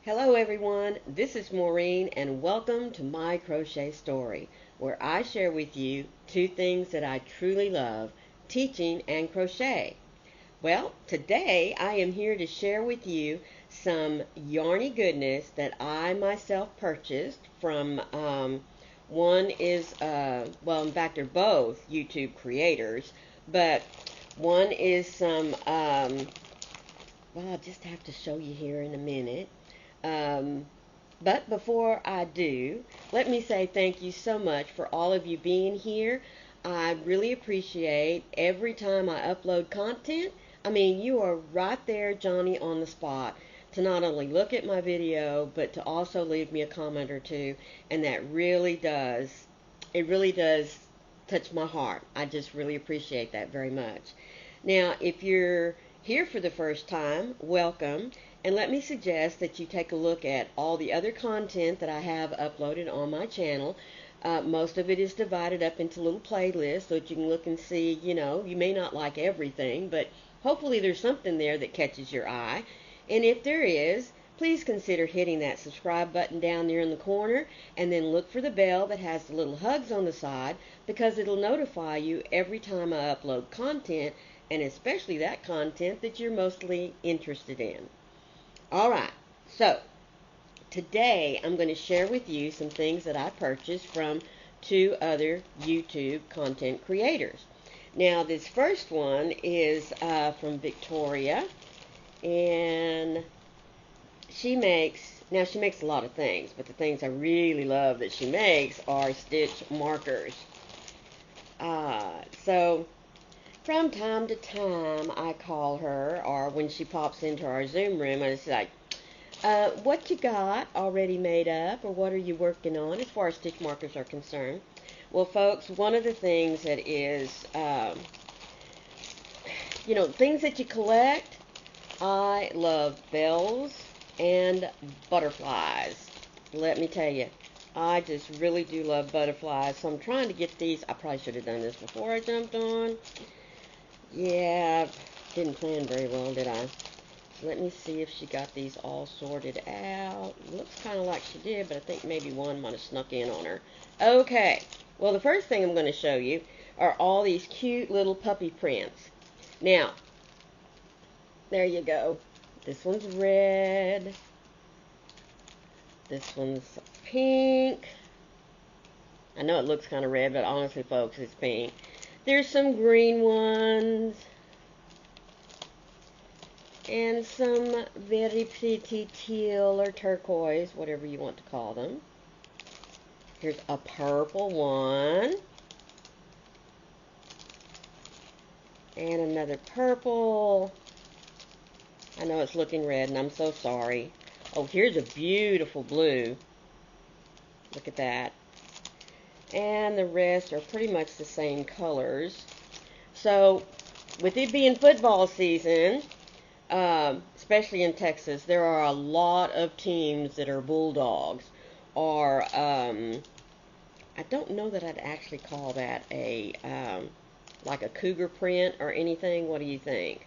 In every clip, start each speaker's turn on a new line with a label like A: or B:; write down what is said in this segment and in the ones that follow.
A: Hello everyone, this is Maureen and welcome to My Crochet Story, where I share with you two things that I truly love, teaching and crochet. Well, today I am here to share with you some yarny goodness that I myself purchased from, one is, well in fact they're both YouTube creators, but one is some, well I'll just have to show you here in a minute. But before I do, let me say thank you so much for all of you being here. I really appreciate every time I upload content. I mean, you are right there, Johnny, on the spot to not only look at my video, but to also leave me a comment or two. And that really does, it really does touch my heart. I just really appreciate that very much. Now, if you're here for the first time, welcome. And let me suggest that you take a look at all the other content that I have uploaded on my channel. Most of it is divided up into little playlists so that you can look and see, you know, you may not like everything, but hopefully there's something there that catches your eye. And if there is, please consider hitting that subscribe button down there in the corner and then look for the bell that has the little hugs on the side, because it'll notify you every time I upload content, and especially that content that you're mostly interested in. Alright, so today I'm going to share with you some things that I purchased from two other YouTube content creators. Now this first one is from Victoria, and she makes a lot of things, but the things I really love that she makes are stitch markers. So from time to time, I call her, or when she pops into our Zoom room, and it's like, what you got already made up, or what are you working on as far as stitch markers are concerned? Well, folks, one of the things that is, you know, things that you collect, I love bells and butterflies. Let me tell you, I just really do love butterflies, so I'm trying to get these. I probably should have done this before I jumped on. Yeah, didn't plan very well, did I? Let me see if she got these all sorted out. Looks kind of like she did, but I think maybe one might have snuck in on her. Okay, well the first thing I'm going to show you are all these cute little puppy prints. Now, there you go. This one's red. This one's pink. I know it looks kind of red, but honestly, folks, it's pink. There's some green ones, and some very pretty teal or turquoise, whatever you want to call them. Here's a purple one, and another purple. I know it's looking red, and I'm so sorry. Oh, here's a beautiful blue. Look at that. And the rest are pretty much the same colors. So, with it being football season, especially in Texas, there are a lot of teams that are bulldogs, or I don't know that I'd actually call that a like a cougar print or anything. What do you think?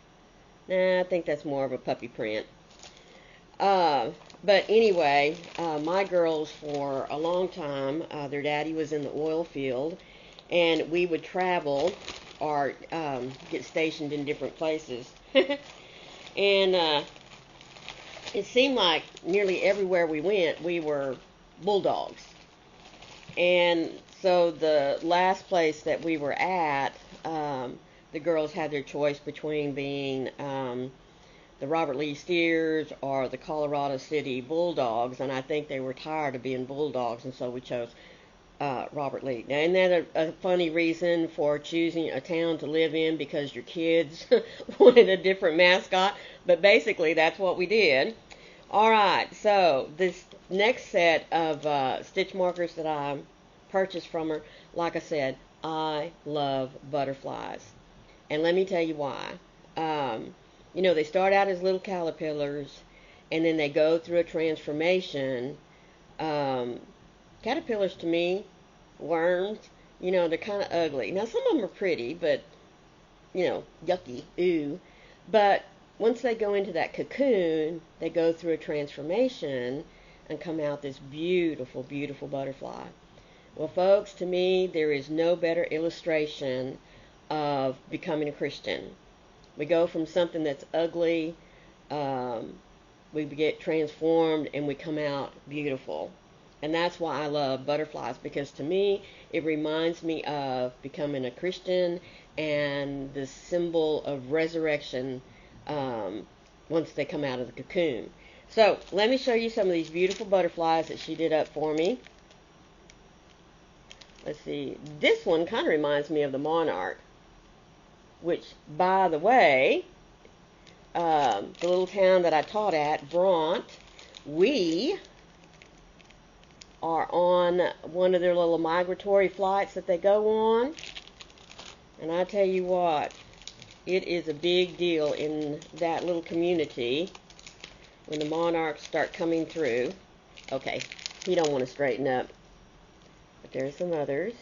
A: Nah, I think that's more of a puppy print. But anyway, my girls for a long time, their daddy was in the oil field, and we would travel or get stationed in different places. And it seemed like nearly everywhere we went, we were bulldogs. And so the last place that we were at, the girls had their choice between being the Robert Lee Steers or the Colorado City Bulldogs, and I think they were tired of being bulldogs, and so we chose Robert Lee. Now, isn't that a funny reason for choosing a town to live in, because your kids wanted a different mascot? But basically, that's what we did. Alright, so this next set of stitch markers that I purchased from her, like I said, I love butterflies. And let me tell you why. You know, they start out as little caterpillars, and then they go through a transformation. Caterpillars, to me, worms, you know, they're kind of ugly. Now, some of them are pretty, but, you know, yucky, ooh. But once they go into that cocoon, they go through a transformation and come out this beautiful, beautiful butterfly. Well, folks, to me, there is no better illustration of becoming a Christian. We go from something that's ugly, we get transformed, and we come out beautiful. And that's why I love butterflies, because to me, it reminds me of becoming a Christian and the symbol of resurrection once they come out of the cocoon. So let me show you some of these beautiful butterflies that she did up for me. Let's see, this one kind of reminds me of the monarch, which, by the way, the little town that I taught at, Bront, we are on one of their little migratory flights that they go on. And I tell you what, it is a big deal in that little community when the monarchs start coming through. Okay, he don't want to straighten up. But there's some others.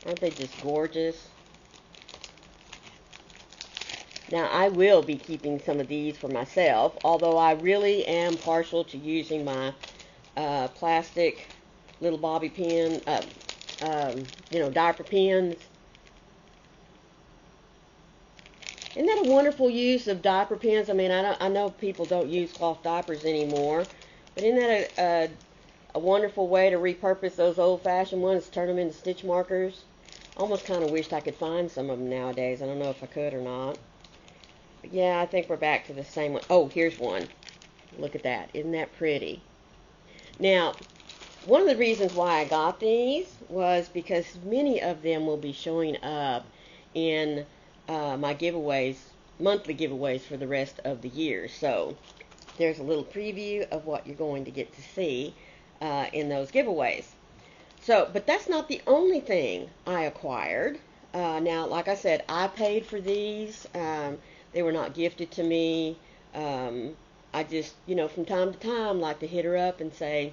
A: Aren't they just gorgeous? Now, I will be keeping some of these for myself, although I really am partial to using my plastic little bobby pin, diaper pins. Isn't that a wonderful use of diaper pins? I mean, I know people don't use cloth diapers anymore, but isn't that a wonderful way to repurpose those old-fashioned ones, turn them into stitch markers? I almost kind of wished I could find some of them nowadays. I don't know if I could or not. But yeah, I think we're back to the same one. Oh, here's one. Look at that. Isn't that pretty? Now, one of the reasons why I got these was because many of them will be showing up in my giveaways, monthly giveaways for the rest of the year. So there's a little preview of what you're going to get to see in those giveaways. So, but that's not the only thing I acquired. Now, like I said, I paid for these. They were not gifted to me. I just, from time to time like to hit her up and say,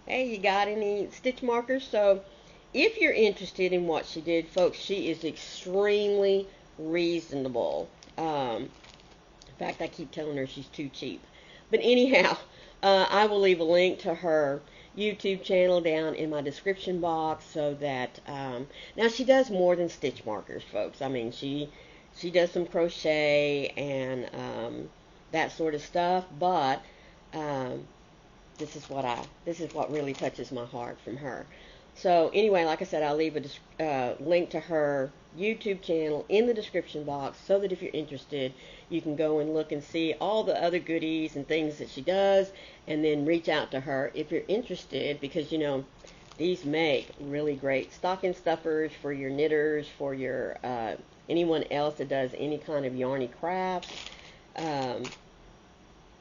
A: hey, you got any stitch markers? So if you're interested in what she did, folks, she is extremely reasonable. In fact, I keep telling her she's too cheap. But anyhow, I will leave a link to her YouTube channel down in my description box so that, now she does more than stitch markers, folks. I mean, she does some crochet and that sort of stuff, but this is what really touches my heart from her. So anyway, like I said, I'll leave a link to her YouTube channel in the description box so that if you're interested, you can go and look and see all the other goodies and things that she does, and then reach out to her if you're interested, because these make really great stocking stuffers for your knitters, for your anyone else that does any kind of yarny crafts.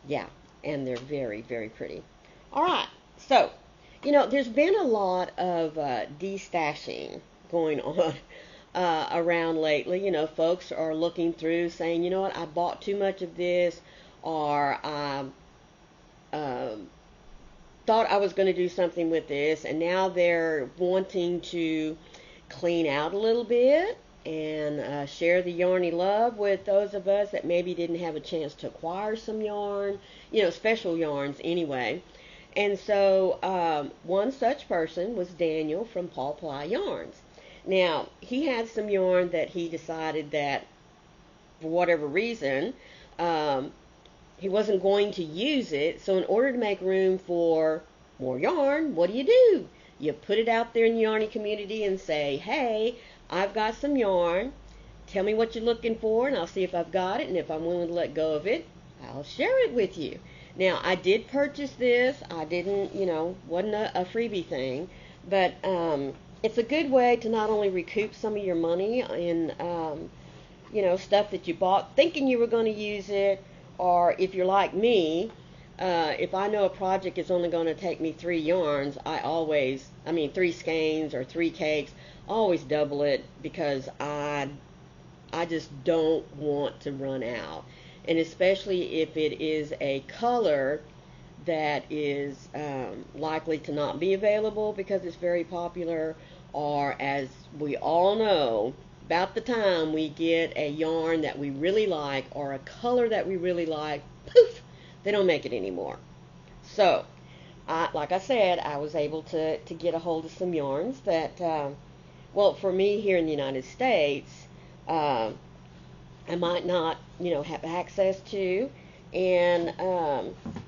A: Yeah, and they're very, very pretty. Alright, so there's been a lot of destashing going on around lately. Folks are looking through saying, you know what, I bought too much of this, or I thought I was going to do something with this, and now they're wanting to clean out a little bit and share the yarny love with those of us that maybe didn't have a chance to acquire some yarn, special yarns anyway. And so one such person was Daniel from PAWPLYARNS. Now, he had some yarn that he decided that, for whatever reason, he wasn't going to use it. So in order to make room for more yarn, what do? You put it out there in the yarny community and say, hey, I've got some yarn. Tell me what you're looking for, and I'll see if I've got it. And if I'm willing to let go of it, I'll share it with you. Now, I did purchase this. I didn't, wasn't a freebie thing. But it's a good way to not only recoup some of your money in, stuff that you bought thinking you were going to use it, or if you're like me, if I know a project is only going to take me 3 yarns, 3 skeins or 3 cakes, I always double it, because I just don't want to run out. And especially if it is a color that is likely to not be available because it's very popular, or, as we all know, about the time we get a yarn that we really like or a color that we really like, poof, they don't make it anymore. So, like I said, I was able to get a hold of some yarns that, well, for me here in the United States, I might not, have access to. And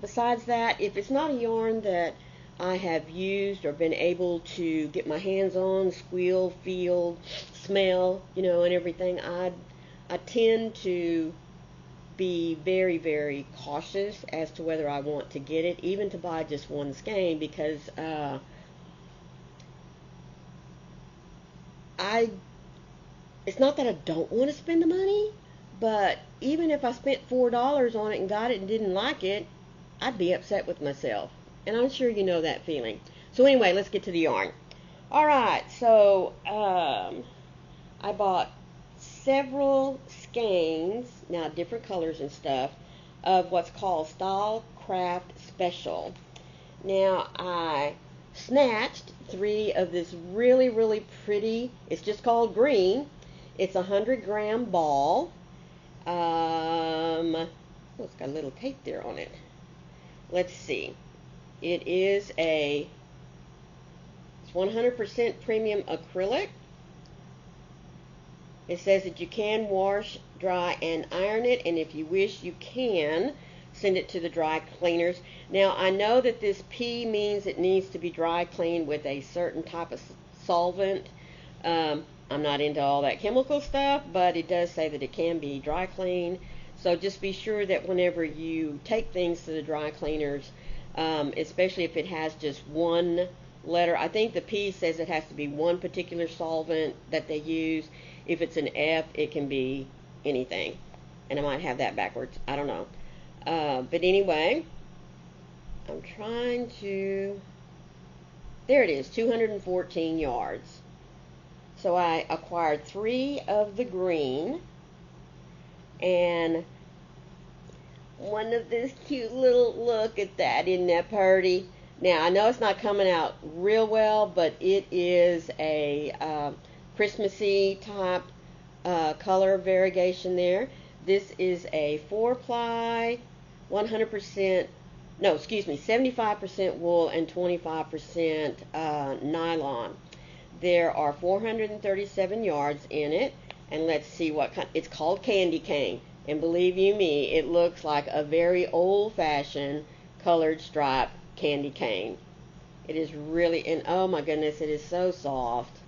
A: besides that, if it's not a yarn that I have used or been able to get my hands on, squeal, feel, smell, and everything, I tend to be very, very cautious as to whether I want to get it, even to buy just one skein, because it's not that I don't want to spend the money, but even if I spent $4 on it and got it and didn't like it, I'd be upset with myself. And I'm sure you know that feeling. So anyway, let's get to the yarn. Alright, so I bought several skeins, now different colors and stuff, of what's called Style Craft Special. Now I snatched 3 of this really, really pretty, it's just called green. It's a 100-gram ball. Oh, it's got a little tape there on it. Let's see. It is it's 100% premium acrylic. It says that you can wash, dry, and iron it, and if you wish, you can send it to the dry cleaners. Now, I know that this P means it needs to be dry cleaned with a certain type of solvent. I'm not into all that chemical stuff, but it does say that it can be dry cleaned. So just be sure that whenever you take things to the dry cleaners, especially if it has just one letter, I think the P says it has to be one particular solvent that they use. If it's an F, it can be anything. And I might have that backwards. I don't know. But anyway, I'm trying to... There it is, 214 yards. So I acquired 3 of the green and one of this cute little, look at that, isn't that pretty? Now I know it's not coming out real well, but it is a Christmassy type color variegation there. This is a 4-ply, 100%, no, excuse me, 75% wool and 25% nylon. There are 437 yards in it, and let's see what kind. It's called Candy Cane, and believe you me, it looks like a very old-fashioned colored stripe candy cane. It is really, and oh my goodness, it is so soft.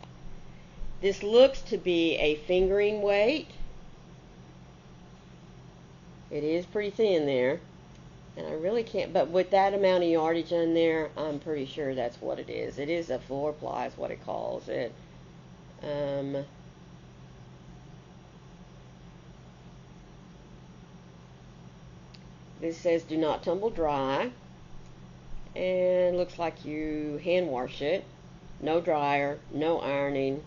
A: This looks to be a fingering weight. It is pretty thin there, and I really can't, but with that amount of yardage in there, I'm pretty sure that's what it is. It is a 4-ply is what it calls it. This says do not tumble dry, and looks like you hand wash it. No dryer, no ironing.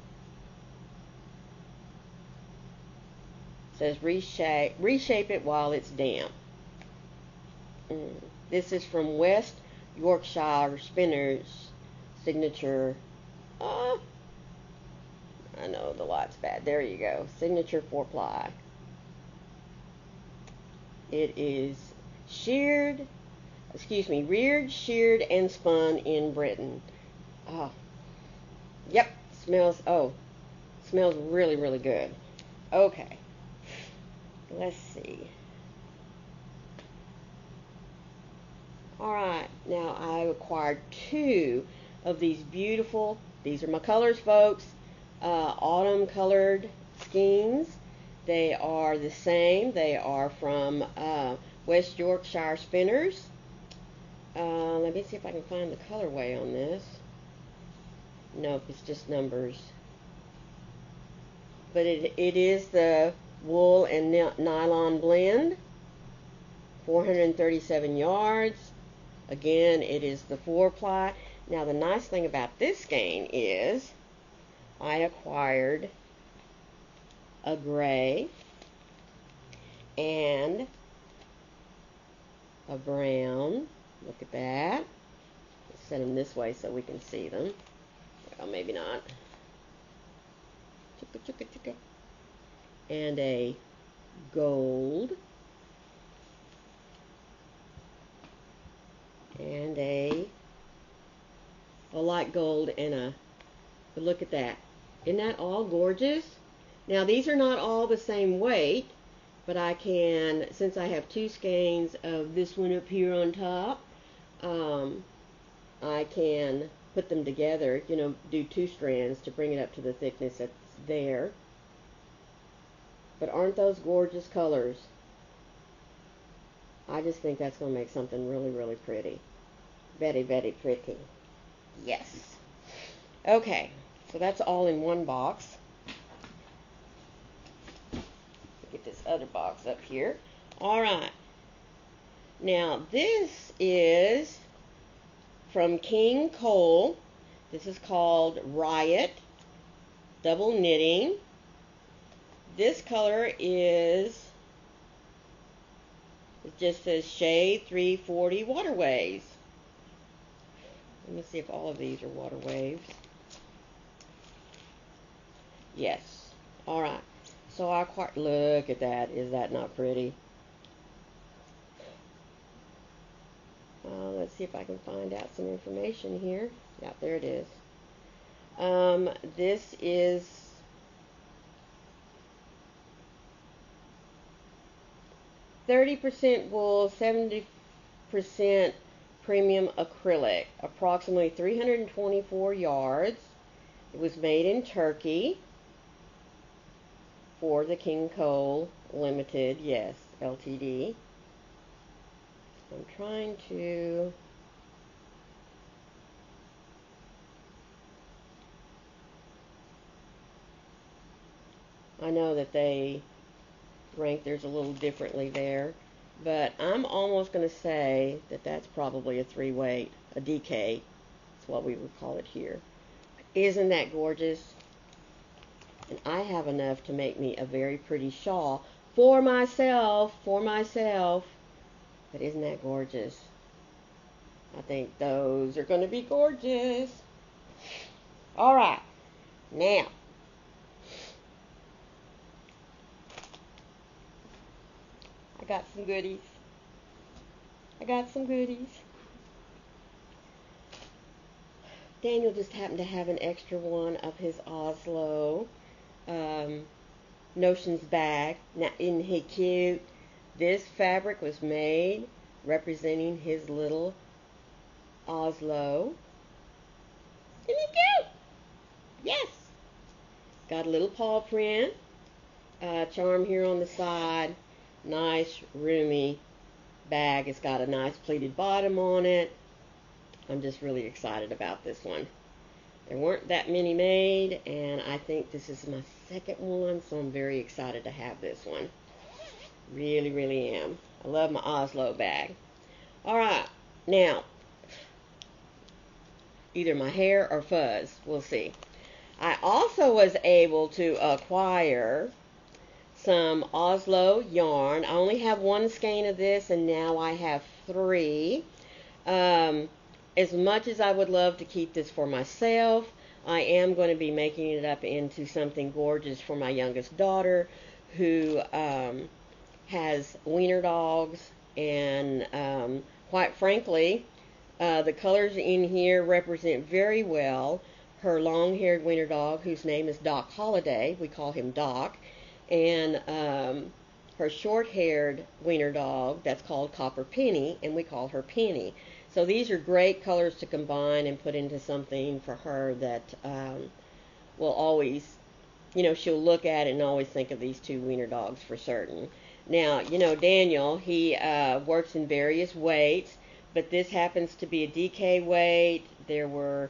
A: It says reshape it while it's damp. This is from West Yorkshire Spinners signature. I know the light's bad. There you go. Signature 4-ply. It is reared, sheared, and spun in Britain. Oh, yep. Smells really, really good. Okay. Let's see. Alright, now I acquired 2 of these beautiful, these are my colors, folks, autumn colored skeins. They are the same. They are from West Yorkshire Spinners. Let me see if I can find the colorway on this. Nope, it's just numbers. But it is the wool and nylon blend. 437 yards. Again, it is the 4-ply. Now, the nice thing about this skein is I acquired a gray and a brown. Look at that. Let's set them this way so we can see them. Well, maybe not. and a gold and a light gold and but look at that. Isn't that all gorgeous? Now these are not all the same weight, but I can, since I have two skeins of this one up here on top, I can put them together, you know, do two strands to bring it up to the thickness that's there. But aren't those gorgeous colors? I just think that's going to make something really, really pretty. Very, very pretty. Yes. Okay, so that's all in one box. Get this other box up here. All right. Now, this is from King Cole. This is called Riot Double Knitting. This color is, it just says Shade 340 Water Waves. Let me see if all of these are water waves. Yes. All right. So I quite, look at that. Is that not pretty? Let's see if I can find out some information here. Yeah, there it is. This is 30% wool, 70% premium acrylic, approximately 324 yards. It was made in Turkey for the King Cole Limited, yes, Ltd. I'm trying to I know that they rank theirs a little differently there, but I'm almost going to say that that's probably a 3-weight, a DK. That's what we would call it here. Isn't that gorgeous? And I have enough to make me a very pretty shawl for myself, But isn't that gorgeous? I think those are going to be gorgeous. All right. Now, I got some goodies. Daniel just happened to have an extra one of his Oslo Notions bag. Now, isn't he cute? This fabric was made representing his little Oslo. Isn't he cute? Yes. Got a little paw print charm here on the side. Nice, roomy bag. It's got a nice pleated bottom on it. I'm just really excited about this one. There weren't that many made, and I think this is my second one, so I'm very excited to have this one. Really, really am. I love my Oslo bag. All right, now, either my hair or fuzz, we'll see. I also was able to acquire some Oslo yarn. I only have one skein of this, and now I have 3. As much as I would love to keep this for myself, I am going to be making it up into something gorgeous for my youngest daughter, who has wiener dogs, and quite frankly, the colors in here represent very well her long-haired wiener dog, whose name is Doc Holiday. We call him Doc. And her short-haired wiener dog, that's called Copper Penny, and we call her Penny. So these are great colors to combine and put into something for her that will always, you know, she'll look at it and always think of these two wiener dogs for certain. Now, you know, Daniel, he works in various weights, but this happens to be a DK weight. There were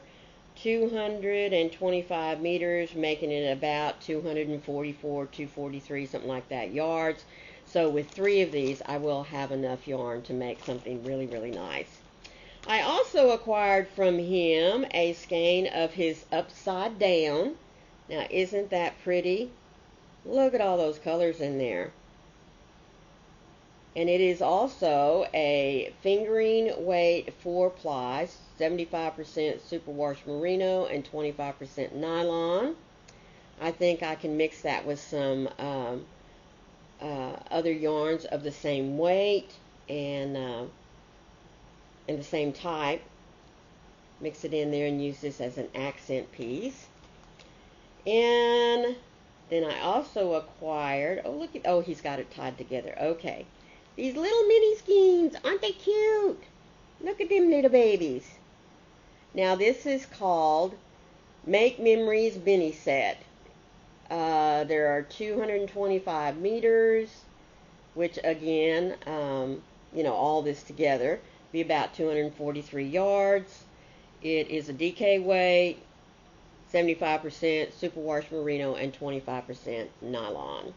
A: 225 meters, making it about 244, 243, something like that, yards. So with 3 of these, I will have enough yarn to make something really, really nice. I also acquired from him a skein of his upside down. Now, isn't that pretty? Look at all those colors in there. And it is also a fingering weight 4-ply, 75% superwash merino and 25% nylon. I think I can mix that with some other yarns of the same weight and the same type. Mix it in there and use this as an accent piece. And then I also acquired, oh look at, oh he's got it tied together. Okay, these little mini skeins, aren't they cute? Look at them little babies. Now this is called Make Memories Mini Set. There are 225 meters, which again, you know, all this together be about 243 yards. It is a DK weight, 75% superwash merino and 25% nylon.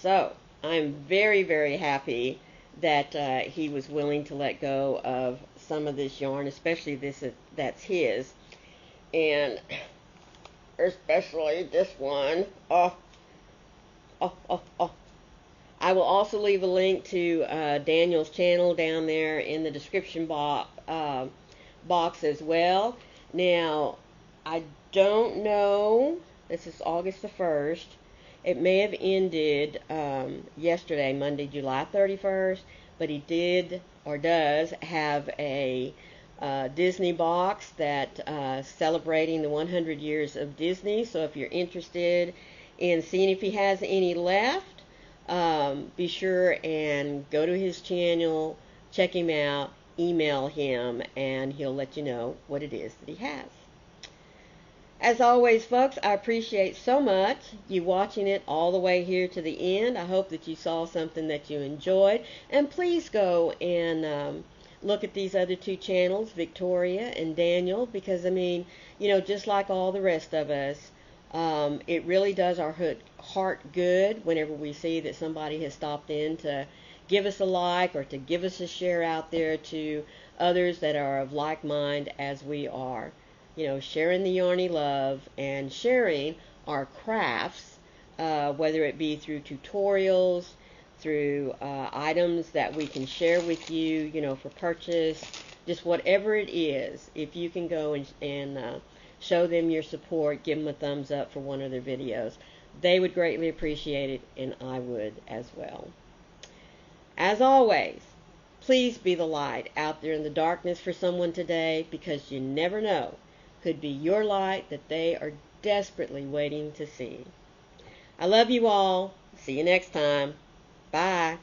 A: So I'm very, very happy that he was willing to let go of some of this yarn, especially this that's his, and especially this one. Oh. I will also leave a link to Daniel's channel down there in the description box as well. Now, I don't know, this is August the 1st. It may have ended yesterday, Monday, July 31st, but he did or does have a Disney box that celebrating the 100 years of Disney. So if you're interested in seeing if he has any left, be sure and go to his channel, check him out, email him, and he'll let you know what it is that he has. As always, folks, I appreciate so much you watching it all the way here to the end. I hope that you saw something that you enjoyed. And please go and look at these other two channels, Victoria and Daniel, because, I mean, you know, just like all the rest of us, it really does our heart good whenever we see that somebody has stopped in to give us a like or to give us a share out there to others that are of like mind as we are. You know, sharing the Yarny love and sharing our crafts, whether it be through tutorials, through items that we can share with you, you know, for purchase, just whatever it is. If you can go and show them your support, give them a thumbs up for one of their videos, they would greatly appreciate it, and I would as well. As always, please be the light out there in the darkness for someone today, because you never know. Could be your light that they are desperately waiting to see. I love you all. See you next time. Bye.